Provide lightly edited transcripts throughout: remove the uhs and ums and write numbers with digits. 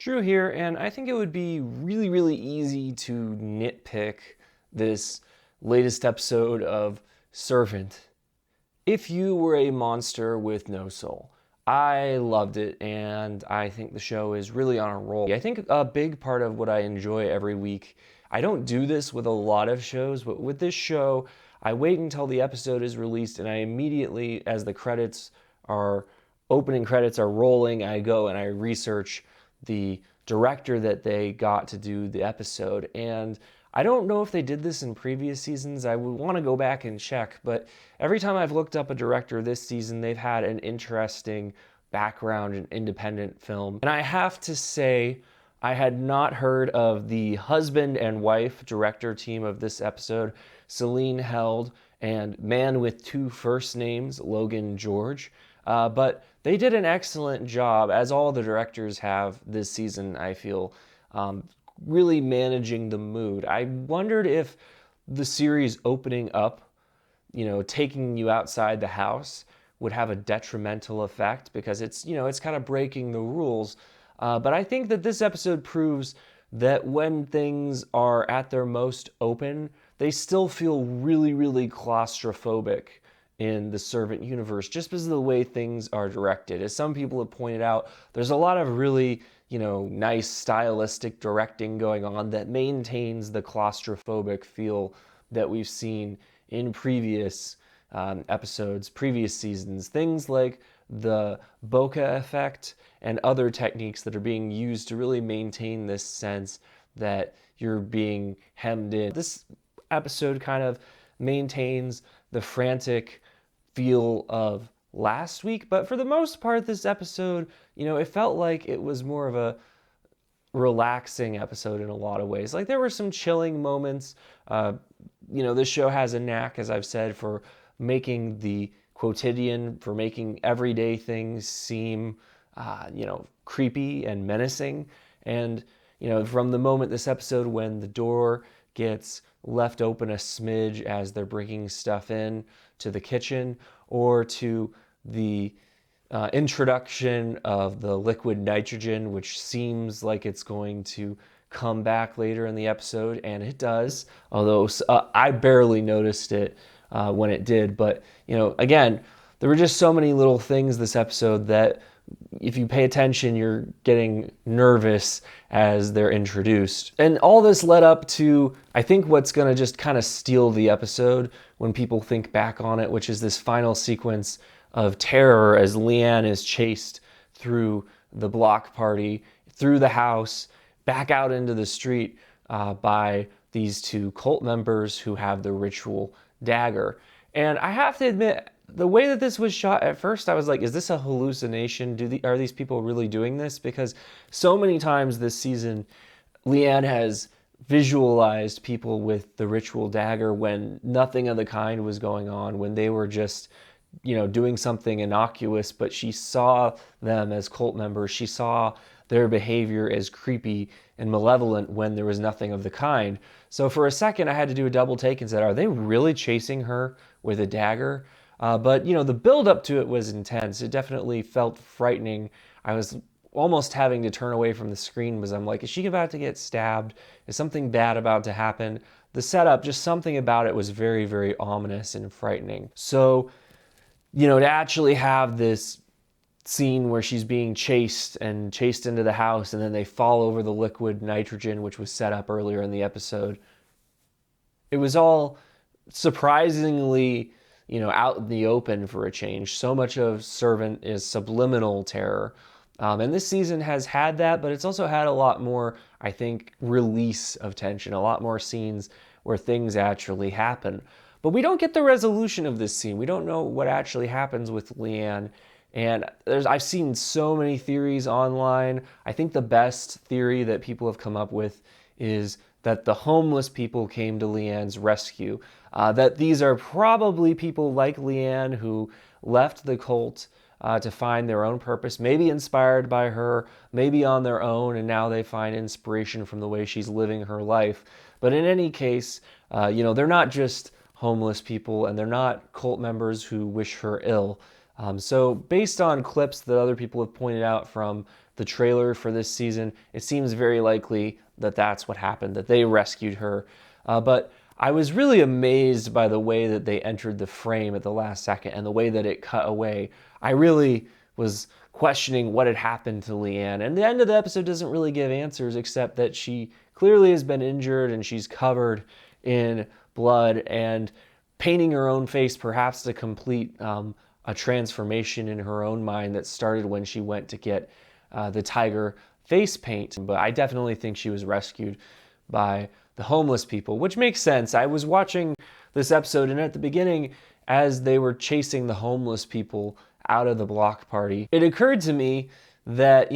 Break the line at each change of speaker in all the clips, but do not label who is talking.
Drew here, and I think it would be really easy to nitpick this latest episode of Servant if you were a monster with no soul. I loved it, and I think the show is really on a roll. I think a big part of what I enjoy every week, I don't do this with a lot of shows, but with this show, I wait until the episode is released, and I immediately, as the opening credits are rolling, I go and I research the director that they got to do the episode. And I don't know if they did this in previous seasons. I would want to go back and check, but every time I've looked up a director this season, they've had an interesting background in independent film. And I have to say, I had not heard of the husband and wife director team of this episode, Celine Held and man with two first names, Logan George. But they did an excellent job, as all the directors have this season, I feel, really managing the mood. I wondered if the series opening up, taking you outside the house would have a detrimental effect because it's kind of breaking the rules. But I think that this episode proves that when things are at their most open, they still feel really claustrophobic in the Servant universe, just because of the way things are directed. As some people have pointed out, there's a lot of really, nice stylistic directing going on that maintains the claustrophobic feel that we've seen in previous episodes, previous seasons. Things like the bokeh effect and other techniques that are being used to really maintain this sense that you're being hemmed in. This episode kind of maintains the frantic feel of last week, but for the most part, this episode, it felt like it was more of a relaxing episode in a lot of ways. Like, there were some chilling moments. This show has a knack, as I've said, for making the quotidian, for making everyday things seem, creepy and menacing. And, from the moment this episode when the door gets left open a smidge as they're bringing stuff in to the kitchen, or to the introduction of the liquid nitrogen, which seems like it's going to come back later in the episode, and it does, although I barely noticed it when it did. But, again, there were just so many little things this episode that if you pay attention, you're getting nervous as they're introduced. And all this led up to, I think, what's going to just kind of steal the episode when people think back on it, which is this final sequence of terror as Leanne is chased through the block party, through the house, back out into the street by these two cult members who have the Ritual Dagger. And I have to admit, the way that this was shot at first, I was like, is this a hallucination? Are these people really doing this? Because so many times this season, Leanne has visualized people with the Ritual Dagger when nothing of the kind was going on, when they were just, doing something innocuous, but she saw them as cult members. She saw their behavior as creepy and malevolent when there was nothing of the kind. So for a second, I had to do a double take and said, are they really chasing her with a dagger? But, the build up to it was intense. It definitely felt frightening. I was almost having to turn away from the screen because I'm like, is she about to get stabbed? Is something bad about to happen? The setup, just something about it was very ominous and frightening. So, to actually have this scene where she's being chased into the house, and then they fall over the liquid nitrogen, which was set up earlier in the episode, it was all surprisingly, out in the open for a change. So much of Servant is subliminal terror. And this season has had that, but it's also had a lot more, I think, release of tension, a lot more scenes where things actually happen. But we don't get the resolution of this scene. We don't know what actually happens with Leanne. And I've seen so many theories online. I think the best theory that people have come up with is that the homeless people came to Leanne's rescue. That these are probably people like Leanne who left the cult to find their own purpose, maybe inspired by her, maybe on their own, and now they find inspiration from the way she's living her life. But in any case, they're not just homeless people, and they're not cult members who wish her ill. So based on clips that other people have pointed out from the trailer for this season, it seems very likely that that's what happened, that they rescued her. But I was really amazed by the way that they entered the frame at the last second and the way that it cut away. I really was questioning what had happened to Leanne. And the end of the episode doesn't really give answers, except that she clearly has been injured and she's covered in blood and painting her own face, perhaps to complete a transformation in her own mind that started when she went to get the tiger face paint. But I definitely think she was rescued by the homeless people, which makes sense. I was watching this episode, and at the beginning, as they were chasing the homeless people out of the block party, it occurred to me that,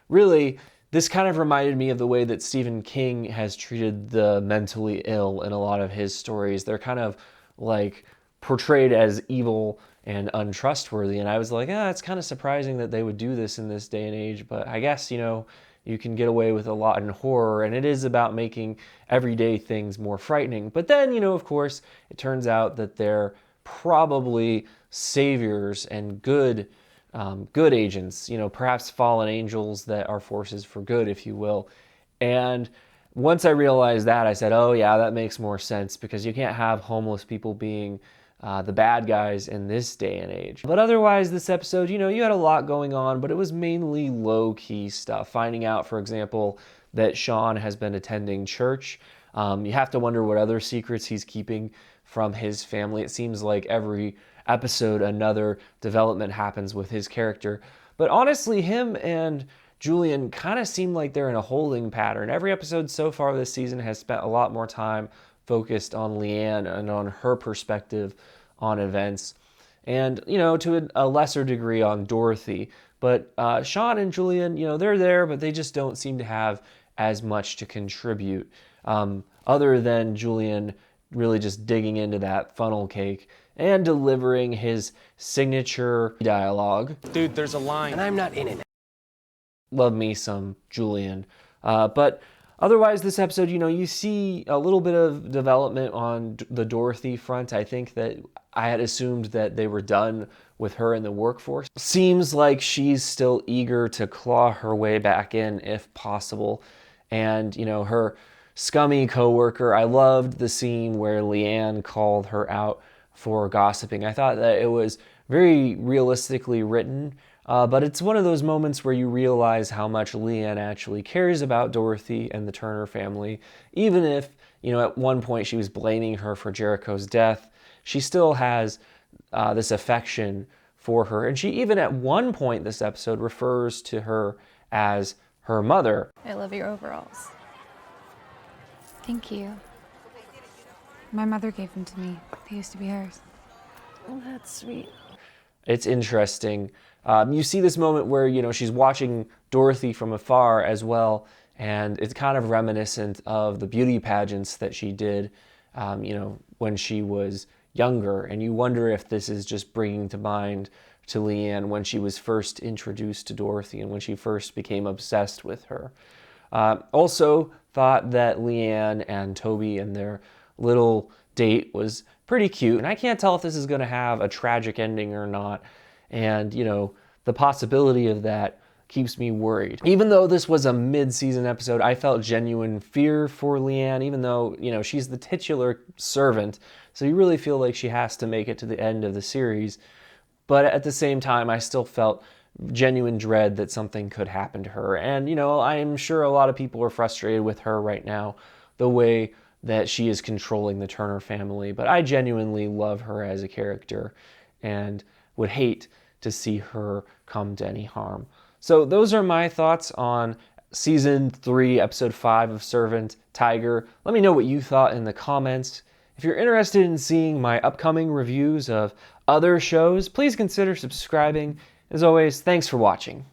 really, this kind of reminded me of the way that Stephen King has treated the mentally ill in a lot of his stories. They're kind of like portrayed as evil and untrustworthy. And I was like, it's kind of surprising that they would do this in this day and age. But I guess, you can get away with a lot in horror, and it is about making everyday things more frightening. But then, of course, it turns out that they're probably saviors and good agents, perhaps fallen angels that are forces for good, if you will. And once I realized that, I said, oh yeah, that makes more sense, because you can't have homeless people being the bad guys in this day and age. But otherwise, this episode, you had a lot going on, but it was mainly low-key stuff. Finding out, for example, that Sean has been attending church. You have to wonder what other secrets he's keeping from his family. It seems like every episode another development happens with his character. But honestly, him and Julian kind of seem like they're in a holding pattern. Every episode so far this season has spent a lot more time focused on Leanne and on her perspective on events, and to a lesser degree on Dorothy. But Sean and Julian, they're there, but they just don't seem to have as much to contribute, other than Julian really just digging into that funnel cake and delivering his signature dialogue.
Dude, there's a line. And I'm not in it.
Love me some Julian. But otherwise, this episode, you see a little bit of development on the Dorothy front. I think that I had assumed that they were done with her in the workforce. Seems like she's still eager to claw her way back in if possible. And, her scummy coworker, I loved the scene where Leanne called her out for gossiping. I thought that it was very realistically written. But it's one of those moments where you realize how much Leanne actually cares about Dorothy and the Turner family. Even if, at one point she was blaming her for Jericho's death, she still has this affection for her. And she even at one point this episode refers to her as her mother.
I love your overalls. Thank you. My mother gave them to me. They used to be hers. Oh, that's sweet.
It's interesting. You see this moment where, she's watching Dorothy from afar as well, and it's kind of reminiscent of the beauty pageants that she did, when she was younger. And you wonder if this is just bringing to mind to Leanne when she was first introduced to Dorothy and when she first became obsessed with her. Also thought that Leanne and Toby and their little date was pretty cute. And I can't tell if this is going to have a tragic ending or not. And, the possibility of that keeps me worried. Even though this was a mid-season episode, I felt genuine fear for Leanne, even though, she's the titular servant. So you really feel like she has to make it to the end of the series. But at the same time, I still felt genuine dread that something could happen to her. And, I'm sure a lot of people are frustrated with her right now, the way that she is controlling the Turner family. But I genuinely love her as a character and would hate to see her come to any harm. So those are my thoughts on Season 3, Episode 5 of Servant Tiger. Let me know what you thought in the comments. If you're interested in seeing my upcoming reviews of other shows, please consider subscribing. As always, thanks for watching.